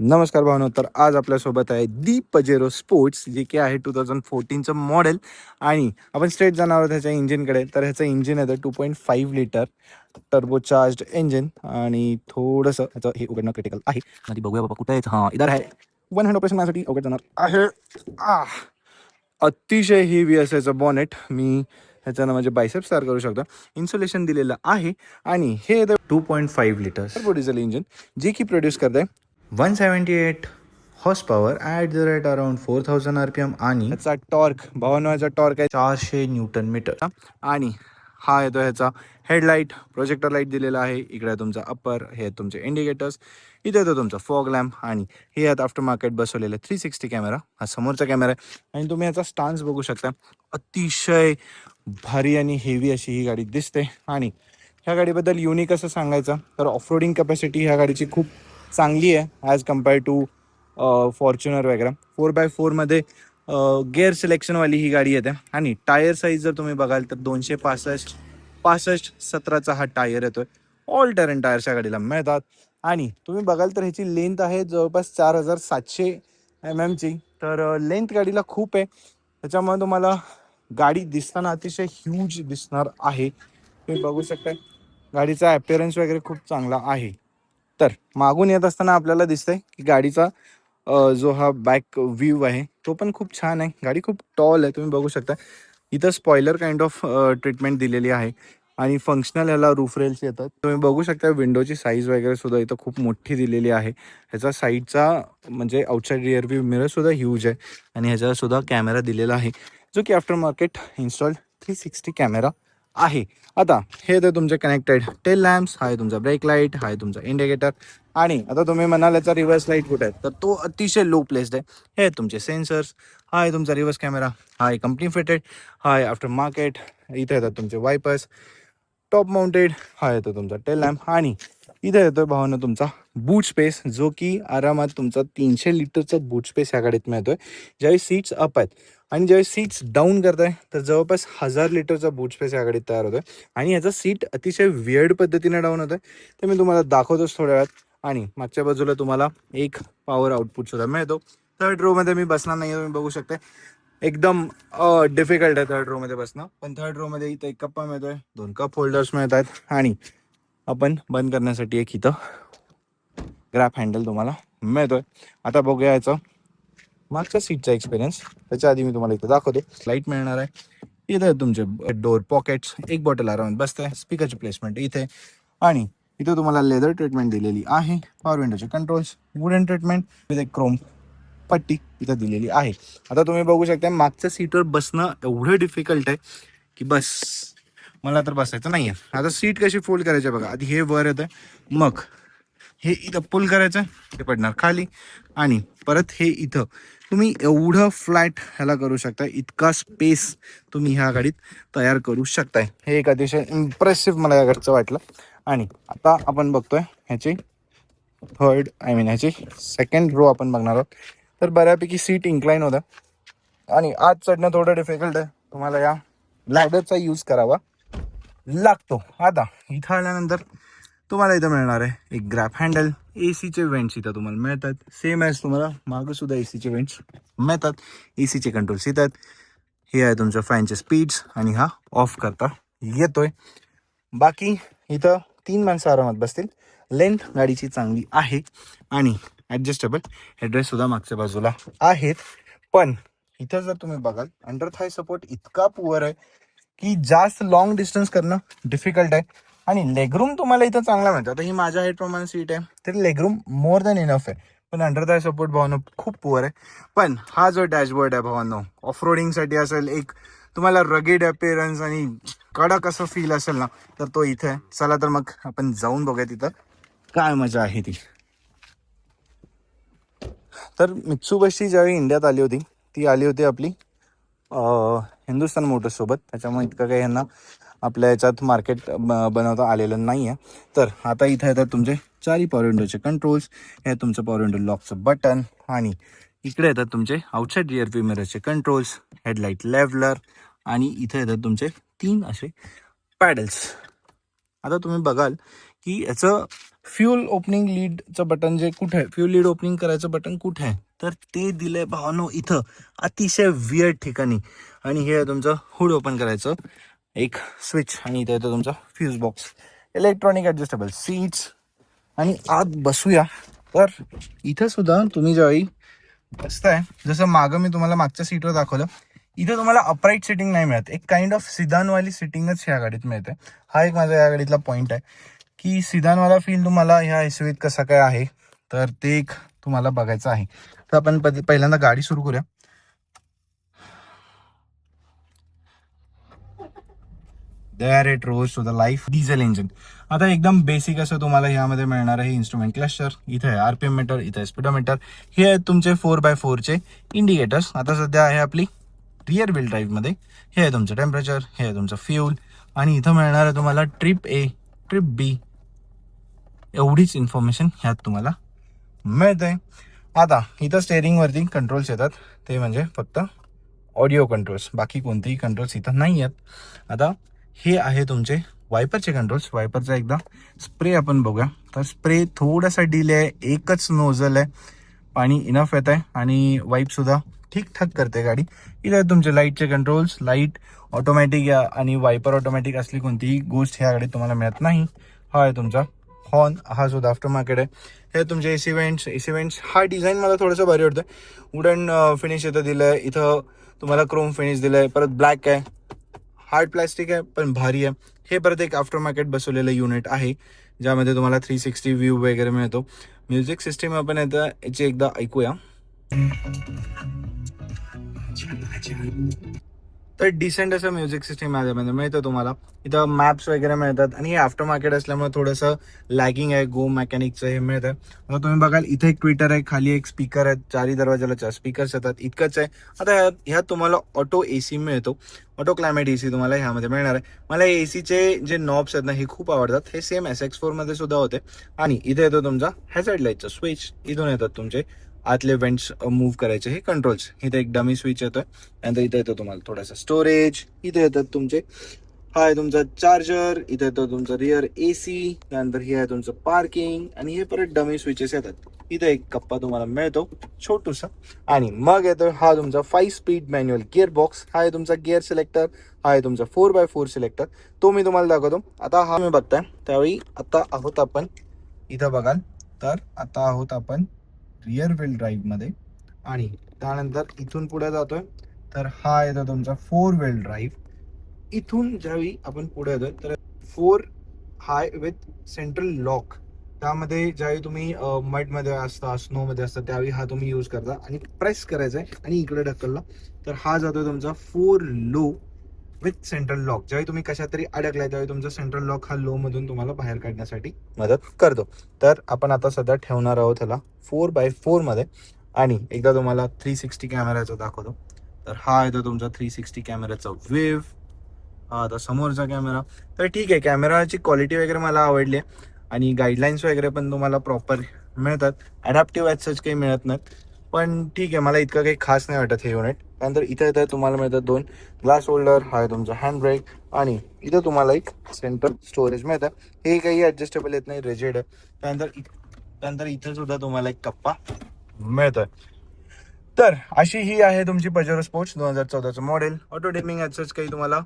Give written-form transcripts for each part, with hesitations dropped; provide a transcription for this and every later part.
नमस्कार भावनो. तर आज आपल्यासोबत आहे दी पजेरो स्पोर्ट्स, जे की आहे 2014चं मॉडेल. आणि आपण स्ट्रेट जाणार आहोत ह्याच्या इंजिनकडे. तर ह्याचं इंजिन आहे 2.5 लिटर टर्बोचार्ज्ड इंजिन. आणि थोडंसं ह्याचं हे उघडणं क्रिटिकल आहे. आधी बघूया बाबा कुठं आहे. हां, इधर आहे. 100% माझ्यासाठी अवघड जाणार आहे. अतिशय हेवी असायचं बॉनेट. मी ह्याच्यानं म्हणजे बायसेप्स तयार करू शकतो. इन्सुलेशन दिलेलं आहे. आणि हे 2.5 लिटर टर्बो डिझेल इंजिन, जे की प्रोड्यूस करत आहे 178 horse power at the rate around 4000 RPM. आणि ह्याचा टॉर्क 52 टॉर्क आहे, 400 न्यूटन मीटर. आणि हा येतो ह्याचा हेडलाईट, प्रोजेक्टर लाईट दिलेला आहे. इकडे आहे तुमचा अप्पर, हे तुमचे इंडिकेटर्स. इथे येतो तुमचा फॉग लॅम्प. आणि हे आहेत आफ्टर मार्केट बसवलेलं 360 कॅमेरा. हा समोरचा कॅमेरा आहे. आणि तुम्ही ह्याचा स्टान्स बघू शकता. अतिशय भारी आणि हेवी अशी ही गाडी दिसते. आणि ह्या गाडीबद्दल युनिक असं सांगायचं तर ऑफरोडिंग कॅपॅसिटी ह्या गाडीची खूप चांगली आहे ॲज कम्पेअर टू फॉर्च्युनर वगैरे. 4x4मध्ये गेअर सिलेक्शनवाली ही गाडी येते. आणि टायर साईज जर तुम्ही बघाल तर 265/17चा हा टायर येतोय. ऑल टेरेन टायर्स या गाडीला मिळतात. आणि तुम्ही बघाल तर ह्याची लेंथ आहे जवळपास 4700 mm. तर लेंथ गाडीला खूप आहे. त्याच्यामुळे तुम्हाला गाडी दिसताना अतिशय ह्यूज दिसणार आहे. तुम्ही बघू शकता गाडीचा ॲपिअरन्स वगैरे खूप चांगला आहे. तर मागून येत असताना आपल्याला दिसतंय की गाडीचा जो हा बॅक व्ह्यू आहे तो पण खूप छान आहे. गाडी खूप टॉल आहे, तुम्ही बघू शकता. इथं स्पॉयलर काइंड ऑफ ट्रीटमेंट दिलेली आहे. आणि फंक्शनल ह्याला रूफ रेल्स येतात. तुम्ही बघू शकता विंडोची साईज वगैरे सुद्धा इथं खूप मोठी दिलेली आहे. ह्याचा साईडचा म्हणजे आउटसाईड रिअर व्ह्यू मिरर सुद्धा ह्यूज आहे. आणि ह्याच्यावर सुद्धा कॅमेरा दिलेला आहे, जो की आफ्टर मार्केट इन्स्टॉल्ड 360 कॅमेरा आहे. आता हे तर तुमचे कनेक्टेड टेल लॅम्प्स, हा आहे तुमचा ब्रेक लाईट, हा आहे तुमचा इंडिकेटर. आणि आता तुम्ही म्हणाल याचा रिव्हर्स लाईट कुठे आहे, तर तो अतिशय लो प्लेस्ड आहे. हे आहेत तुमचे सेन्सर्स, हा आहे तुमचा रिव्हर्स कॅमेरा, हा आहे कंपनी फिटेड, हा आहे आफ्टर मार्केट. इथे येतात तुमचे वायपर्स, टॉप माउंटेड, हा येतो तुमचा टेल लॅम्प. आणि इथे येतोय भावानं तुमचा बूट स्पेस, जो की आरामात तुमचा 300 लिटरचा बूट स्पेस ह्या गाडीत मिळतोय. ज्यावेळी सीट्स अप आहेत आणि ज्यावेळी सीट्स डाऊन करताय तर जवळपास 1000 लिटरचा बूट स्पेस या गाडीत तयार होतोय. आणि याचा सीट अतिशय वियर्ड पद्धतीने डाऊन होतोय, ते मी तुम्हाला दाखवतोच थोड्या वेळात. आणि मागच्या बाजूला तुम्हाला एक पॉवर आउटपुट सुद्धा मिळतो. थर्ड रो मध्ये मी बसणार नाही, तुम्ही बघू शकता. एकदम डिफिकल्ट आहे थर्ड रो मध्ये बसणं. पण थर्ड रो मध्ये इथं एक कप्पा मिळतोय, 2 कप होल्डर्स मिळत आहेत. आणि आपण बंद करण्यासाठी एक इथं ग्रॅप हँडल तुम्हाला मिळतोय. आता बघूया याचं मागच्या सीटचा एक्सपिरियन्स. त्याच्या आधी मी तुम्हाला इथं दाखवतो. लाईट मिळणार आहे. इथं तुमचे डोअर पॉकेट्स, एक बॉटल आरामात बसतंय. स्पीकरची प्लेसमेंट इथे. आणि इथं तुम्हाला लेदर ट्रीटमेंट दिलेली आहे. पॉवर विंडोचे कंट्रोल्स, वुडन ट्रीटमेंट विथ एक क्रोम पट्टी इथं दिलेली आहे. आता तुम्ही बघू शकता मागच्या सीटवर बसणं एवढं डिफिकल्ट आहे की बस मला तर बसायचं नाही आहे. आता सीट कशी फोल्ड करायची बघा. आधी हे वर येतं, मग हे इथं पुल करायचं, हे पडणार खाली. आणि परत हे इथं तुम्ही एवढं फ्लॅट ह्याला करू शकता. इतका स्पेस तुम्ही ह्या गाडीत तयार करू शकताय. हे एक अतिशय इम्प्रेसिव्ह मला या गाडीचं वाटलं. आणि आता आपण बघतोय ह्याची ह्याची सेकंड रो आपण बघणार आहोत. तर बऱ्यापैकी सीट इन्क्लाइन होतं आणि आज चढणं थोडं डिफिकल्ट आहे. तुम्हाला या लॅडरचा यूज करावा लागतो. आता इथं आल्यानंतर तुम्हाला इथं मिळणार आहे एक ग्रॅप हँडल. एसीचे वेंट्स इथं तुम्हाला मिळतात. सेम ॲज तुम्हाला मागं सुद्धा एसीचे वेंट्स मिळतात. एसीचे कंट्रोल्स येतात. हे आहे तुमच्या फॅनचे स्पीड्स. आणि हा ऑफ करता येतोय. बाकी इथं 3 माणसं आरामात बसतील. लेंथ गाडीची चांगली आहे. आणि ॲडजस्टेबल हेडरेस्ट सुद्धा मागच्या बाजूला आहेत. पण इथं जर तुम्ही बघाल अंडर थाय सपोर्ट इतका पुअर आहे की जास्त लॉंग डिस्टन्स करणं डिफिकल्ट आहे. आणि लेगरूम तुम्हाला इथं चांगला मिळतो. आता ही माझ्या हाईटप्रमाणे सीट आहे, तर लेगरूम मोर दॅन इनफ आहे. पण अंडर थाय सपोर्ट भावानो खूप पुअर आहे. पण हा जो डॅशबोर्ड आहे भावानो, ऑफ रोडिंगसाठी असेल, एक तुम्हाला रगेड अपिअरन्स आणि कडक असं फील असेल ना, तर तो इथे आहे. चला तर मग आपण जाऊन बघूया तिथं काय मजा आहे ती. तर मित्सुबिशी ज्यावेळी इंडियात आली होती, ती आली होती आपली हिंदुस्थान मोटर्स सोबत. त्याच्यामुळे इतकं काही यांना आपल्या याच्यात मार्केट बनवता आलेलं नाही आहे. तर आता इथं येतात तुमचे 4 पॉवर विंडोचे कंट्रोल्स. हे तुमचं पॉवर विंडो लॉकचं बटन. आणि इकडे येतात तुमचे आउटसाईड रिअर व्ह्यू मिररचे कंट्रोल्स, हेडलाईट लेव्हलर. आणि इथे येतात तुमचे 3 असे पॅडल्स. आता तुम्ही बघाल की याचं फ्यूल ओपनिंग लीडचं बटन जे कुठे आहे, फ्यूल लीड ओपनिंग करायचं बटन कुठे आहे, तर ते दिलंय भावानो इथं अतिशय वियर्ड ठिकाणी. आणि हे आहे तुमचं हुड ओपन करायचं एक स्विच, आणि इथे येतो तुमचा fuse box, electronic adjustable seats. आणि आत बसूया तर इथं सुद्धा तुम्ही ज्यावेळी बसताय, जसं मागं मी तुम्हाला मागच्या सीटवर दाखवलं, इथे तुम्हाला अपराईट सिटिंग नाही मिळत, एक काइंड ऑफ सिदानवाली सिटिंगच ह्या गाडीत मिळते. हा एक माझा या गाडीतला पॉईंट आहे की सिदानवाला फील तुम्हाला ह्या एसयूव्हीत कसा काय आहे, तर ते एक तुम्हाला बघायचं आहे. तर आपण पहिल्यांदा गाडी सुरू करूया. There it rose to the life diesel engine. आता एकदम बेसिक असं तुम्हाला ह्यामध्ये मिळणार आहे इन्स्ट्रुमेंट क्लस्टर, इथे आहे आरपीएम मीटर, इथे आहे स्पीडोमीटर, हे आहेत तुमचे 4x4चे इंडिकेटर्स. आता सध्या आहे आपली रिअर व्हील ड्राईव्हमध्ये. हे आहे तुमचं टेम्परेचर, हे आहे तुमचं फ्यूल, आणि इथं मिळणार आहे तुम्हाला ट्रिप ए, ट्रिप बी, एवढीच इन्फॉर्मेशन ह्यात तुम्हाला मिळते. आता इथं स्टेअरिंगवरती कंट्रोल्स येतात, ते म्हणजे फक्त ऑडिओ कंट्रोल्स, बाकी कोणतेही कंट्रोल्स इथं नाही आहेत. आता हे आहे तुमचे वायपरचे कंट्रोल्स. वायपरचा एकदा स्प्रे आपण बघूया. तर स्प्रे थोडासा डिले आहे, एकच नोझल आहे, पाणी इनफ येत आहे, आणि वाईपसुद्धा ठीकठाक करते गाडी. इथे तुमचे लाईटचे कंट्रोल्स, लाईट ऑटोमॅटिक आणि वायपर ऑटोमॅटिक असली कोणतीही गोष्ट ह्या गाडीत तुम्हाला मिळत नाही. हा आहे तुमचा हॉर्न, हा सुद्धा आफ्टर मार्केट आहे. हे तुमचे एसी वेंट्स. हा डिझाईन मला थोडंसं भारी वाटतं. वुडन फिनिश इथं दिलं आहे, इथं तुम्हाला क्रोम फिनिश दिलं आहे, परत ब्लॅक आहे, हार्ड प्लॅस्टिक आहे पण भारी आहे. हे परत एक आफ्टर मार्केट बसवलेलं युनिट आहे, ज्यामध्ये तुम्हाला 360 व्ह्यू वगैरे मिळतो. म्युझिक सिस्टीम आपण येतं याची एकदा ऐकूया. तर डिसेंट असं म्युझिक सिस्टीम माझ्यामध्ये मिळतं तुम्हाला. इथं मॅप्स वगैरे मिळतात, आणि हे आफ्टर मार्केट असल्यामुळे थोडंसं लॅगिंग आहे, गो मेकॅनिकचं हे मिळतं. आता तुम्ही बघाल इथे एक ट्विटर आहे, खाली एक स्पीकर आहे, चारही दरवाजाला 4 स्पीकर्स येतात, इतकंच आहे. आता ह्यात तुम्हाला ऑटो एसी मिळतो, ऑटो क्लायमेट एसी तुम्हाला ह्यामध्ये मिळणार आहे. मला एसीचे जे नॉब्स आहेत ना हे खूप आवडतात. हे सेम SX4 मध्ये सुद्धा होते. आणि इथे येतो तुमचा हॅझार्ड लाईटचा स्विच, इथून येतात तुमचे आतले वेंट्स मूव्ह करायचे हे कंट्रोल्स. इथे एक डमी स्विच येतोय, त्यानंतर इथे येतो तुम्हाला थोडासा स्टोरेज, इथे येतात तुमचे, हा आहे तुमचा चार्जर, इथे येतो तुमचा रिअर एसी, त्यानंतर हे आहे तुमचं पार्किंग, आणि हे परत डमी स्विचेस येतात. इथे एक कप्पा तुम्हाला मिळतो छोटूसा, आणि मग येतो हा तुमचा 5 स्पीड मॅन्युअल गिअर बॉक्स. हा आहे तुमचा गिअर सिलेक्टर, हा आहे तुमचा 4x4 सिलेक्टर, तो मी तुम्हाला दाखवतो. आता हा मी बघताय त्यावेळी आता आहोत आपण इथं बघाल तर आता आहोत आपण रिअर व्हील ड्राईव्हमध्ये, आणि त्यानंतर इथून पुढे जातोय तर हा येतो तुमचा 4 व्हील ड्राईव्ह. इथून ज्यावेळी आपण पुढे येतोय तर 4 हाय विथ सेंट्रल लॉक. त्यामध्ये ज्यावेळी तुम्ही मडमध्ये असता, स्नोमध्ये असता, त्यावेळी हा तुम्ही यूज करता, आणि प्रेस करायचा आहे आणि इकडे ढकलला तर हा जातोय तुमचा 4 लो विथ सेंट्रल लॉक. ज्यावेळी तुम्ही कशात तरी अडकलाय त्यावेळी तुमचा सेंट्रल लॉक हा लो मधून तुम्हाला बाहेर काढण्यासाठी मदत करतो. तर आपण आता सध्या ठेवणार आहोत ह्याला 4x4 मध्ये, आणि एकदा तुम्हाला 360 कॅमेराचा दाखवतो. तर हा येतो तुमचा 360 कॅमेराचा वेव्ह. हा आता समोरचा कॅमेरा. तर ठीक आहे, कॅमेराची क्वालिटी वगैरे मला आवडली आहे, आणि गाईडलाईन्स वगैरे पण तुम्हाला प्रॉपर मिळतात. ॲडॅप्टिव्ह ॲज सच काही मिळत नाहीत, पण ठीक आहे, मला इतकं काही खास नाही वाटत हे युनिट. त्यानंतर इथं इथं तुम्हाला मिळतात 2 ग्लास होल्डर, हा आहे तुमचा हँड ब्रेक, आणि इथं तुम्हाला एक सेंटर स्टोरेज मिळतं. हे काही ॲडजस्टेबल येत नाही, रिजिड आहे. त्यानंतर इथं सुद्धा तुम्हाला एक कप्पा मिळतोय. तर अशी ही आहे तुमची पजेरो स्पोर्ट्स 2014चं model. Auto dimming as such काही तुम्हाला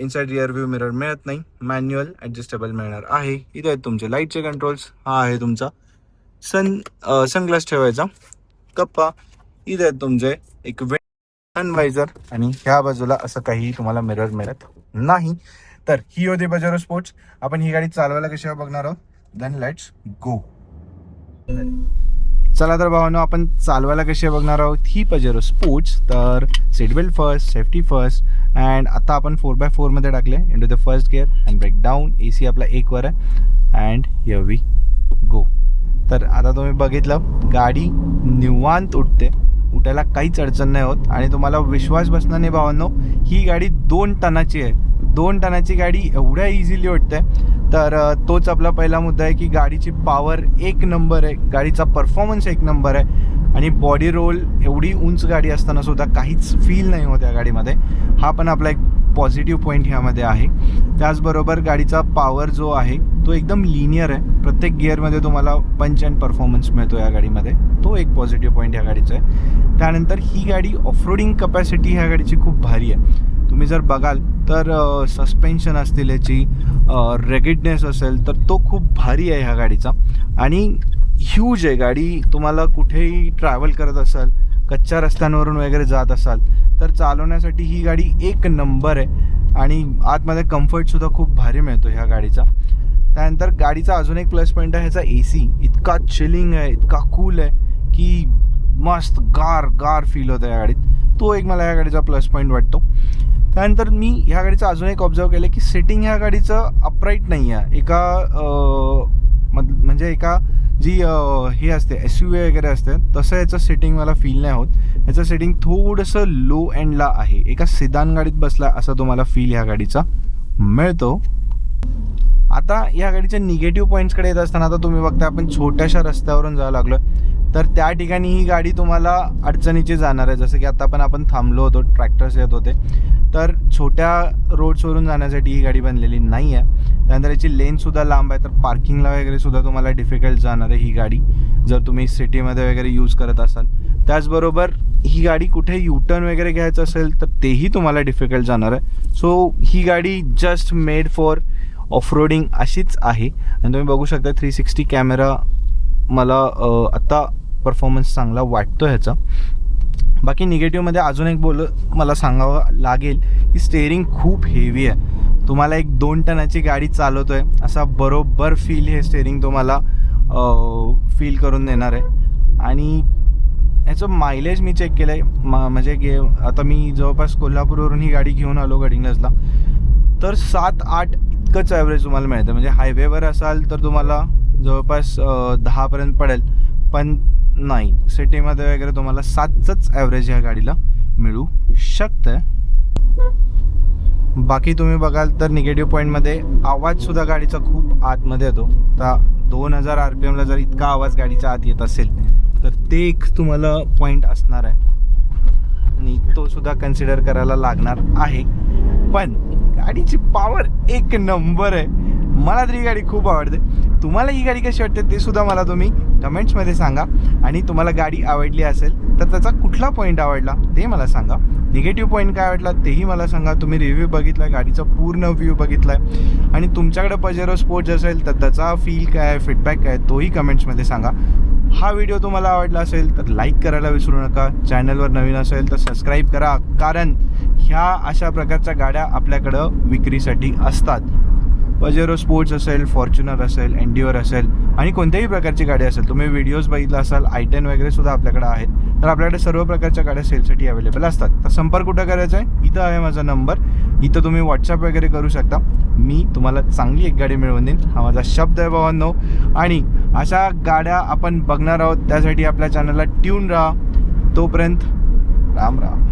इनसाइड रिअर व्ह्यू मिरर मिळत नाही, मॅन्युअल ॲडजस्टेबल मिळणार आहे. इथे आहेत तुमचे लाईटचे कंट्रोल्स, हा आहे तुमचा सनग्लास ठेवायचा कप्पा, इथे आहेत तुमचे एक सनवायझर, आणि ह्या बाजूला असं काही तुम्हाला मिरर मिळत नाही. तर ही होती पजेरो स्पोर्ट्स. आपण ही गाडी चालवायला कशी बघणार आहोत, देन लेट्स गो. चला तर भावांनो, आपण चालवायला कशी बघणार आहोत ही पजेरो स्पोर्ट्स. तर seat belt first, safety first, and आता आपण 4x4 मध्ये टाकले into the first gear and brake down. AC आपला 1 वर आहे, अँड हिअर वी गो. तर आता तुम्ही बघितलं गाडी निवांत उठते, उठायला काहीच अडचण नाही होत, आणि तुम्हाला विश्वास बसणार नाही भावांनो, ही गाडी 2 टनाची आहे. 2 टनाची गाडी एवढ्या इझिली उठते. तर तोच आपला पहिला मुद्दा आहे की गाडीची पॉवर 1 नंबर आहे, गाडीचा परफॉर्मन्स 1 नंबर आहे, आणि बॉडी रोल एवढी उंच गाडी असताना सुद्धा काहीच फील नाही होत या गाडीमध्ये. हा पण आपला एक पॉझिटिव्ह पॉईंट ह्यामध्ये आहे. त्याचबरोबर गाडीचा पॉवर जो आहे तो एकदम लिनियर आहे. प्रत्येक गिअरमध्ये तुम्हाला पंच अँड परफॉर्मन्स मिळतो या गाडीमध्ये. तो एक पॉझिटिव्ह पॉईंट ह्या गाडीचा आहे. त्यानंतर ही गाडी ऑफरोडिंग कपॅसिटी ह्या गाडीची खूप भारी आहे. तुम्ही जर बघाल तर सस्पेन्शन असतील याची, रेगिडनेस असेल तर तो खूप भारी आहे ह्या गाडीचा. आणि ह्यूज आहे गाडी. तुम्हाला कुठेही ट्रॅव्हल करत असाल, कच्च्या रस्त्यांवरून वगैरे जात असाल तर चालवण्यासाठी ही गाडी एक नंबर आहे. आणि आतमध्ये कम्फर्टसुद्धा खूप भारी मिळतो ह्या गाडीचा. त्यानंतर गाडीचा अजून एक प्लस पॉईंट आहे ह्याचा AC. इतका चिलिंग आहे, इतका कूल आहे की मस्त गार गार फील होतं या गाडीत. तो एक मला ह्या गाडीचा प्लस पॉईंट वाटतो. त्यानंतर मी ह्या गाडीचं अजून एक ऑब्झर्व केलं की सिटिंग ह्या गाडीचं अपराईट नाही आहे. म्हणजे एका जी हे असते SUV वगैरे असते तसं याचं सेटिंग मला फील नाही होत. याचं सेटिंग थोडंसं लो एंडला आहे. एका सिदान गाडीत बसला असा तुम्हाला फील ह्या गाडीचा मिळतो. आता या गाडीच्या निगेटिव्ह पॉईंट्सकडे येत असताना आता तुम्ही बघता आपण छोट्याशा रस्त्यावरून जावं लागलो तर त्या ठिकाणी ही गाडी तुम्हाला अडचणीची जाणार आहे. जसं की आता पण आपण थांबलो होतो, ट्रॅक्टर्स येत होते, तर छोट्या रोड्सवरून जाण्यासाठी ही गाडी बनलेली नाही आहे. त्यानंतर याची लेनसुद्धा लांब आहे तर पार्किंगला वगैरे सुद्धा तुम्हाला डिफिकल्ट जाणार आहे ही गाडी जर तुम्ही सिटीमध्ये वगैरे यूज करत असाल. त्याचबरोबर ही गाडी कुठे U-टर्न वगैरे घ्यायचं असेल तर तेही तुम्हाला डिफिकल्ट जाणार आहे. सो ही गाडी जस्ट मेड फॉर ऑफरोडिंग अशीच आहे. आणि तुम्ही बघू शकता 360 कॅमेरा मला आत्ता परफॉर्मन्स चांगला वाटतो ह्याचा. बाकी निगेटिव्हमध्ये अजून एक मला सांगावं लागेल की स्टेअरिंग खूप हेवी आहे. तुम्हाला एक 2 टनाची गाडी चालवतो आहे असा बरोबर फील हे स्टेअरिंग तुम्हाला फील करून देणार आहे. आणि ह्याचं मायलेज मी चेक केलं आहे. म्हणजे आता मी जवळपास कोल्हापूरवरून ही गाडी घेऊन आलो गडिंग्लजला तर 7-8 इतकंच ॲव्हरेज तुम्हाला मिळतं. म्हणजे हायवेवर असाल तर तुम्हाला जवळपास 10पर्यंत पडेल, पण नाही सिटीमध्ये वगैरे तुम्हाला 7च ॲव्हरेज ह्या गाडीला मिळू शकतं. बाकी तुम्ही बघाल तर निगेटिव्ह पॉईंटमध्ये आवाजसुद्धा गाडीचा खूप आतमध्ये येतो. आता 2000 RPMला जर इतका आवाज गाडीच्या आत येत असेल तर ते एक तुम्हाला पॉईंट असणार आहे आणि तो सुद्धा कन्सिडर करायला लागणार आहे. पण गाडीची पॉवर एक नंबर आहे. मला तरी ही गाडी खूप आवडते. तुम्हाला ही गाडी कशी वाटते ते सुद्धा मला तुम्ही कमेंट्समध्ये सांगा. आणि तुम्हाला गाडी आवडली असेल तर त्याचा कुठला पॉईंट आवडला ते मला सांगा. निगेटिव्ह पॉईंट काय वाटला तेही मला सांगा. तुम्ही रिव्ह्यू बघितला आहे, गाडीचा पूर्ण व्ह्यू बघितला आहे आणि तुमच्याकडे पजेरो स्पोर्ट्स असेल तर त्याचा फील काय, फीडबॅक काय तोही कमेंट्समध्ये सांगा. हा व्हिडिओ तुम्हाला आवडला असेल तर लाईक करायला विसरू नका. चॅनलवर नवीन असेल तर सबस्क्राईब करा, कारण ह्या अशा प्रकारच्या गाड्या आपल्याकडं विक्रीसाठी असतात. पजेरो स्पोर्ट्स असेल, फॉर्च्युनर असेल, एन्डिओर असेल आणि कोणत्याही प्रकारची गाडी असेल. तुम्ही व्हिडिओज बघितला असाल, i10 वगैरे सुद्धा आपल्याकडे आहेत. तर आपल्याकडे सर्व प्रकारच्या गाड्या सेलसाठी अवेलेबल असतात. तर संपर्क कुठं करायचा आहे, इथं आहे माझा नंबर. इथं तुम्ही व्हॉट्सअप वगैरे करू शकता. मी तुम्हाला चांगली एक गाडी मिळवून देईन, हा माझा शब्द आहे भावांनो. आणि अशा गाड्या आपण बघणार आहोत, त्यासाठी आपल्या चॅनलला ट्यून राहा. तोपर्यंत राम राम.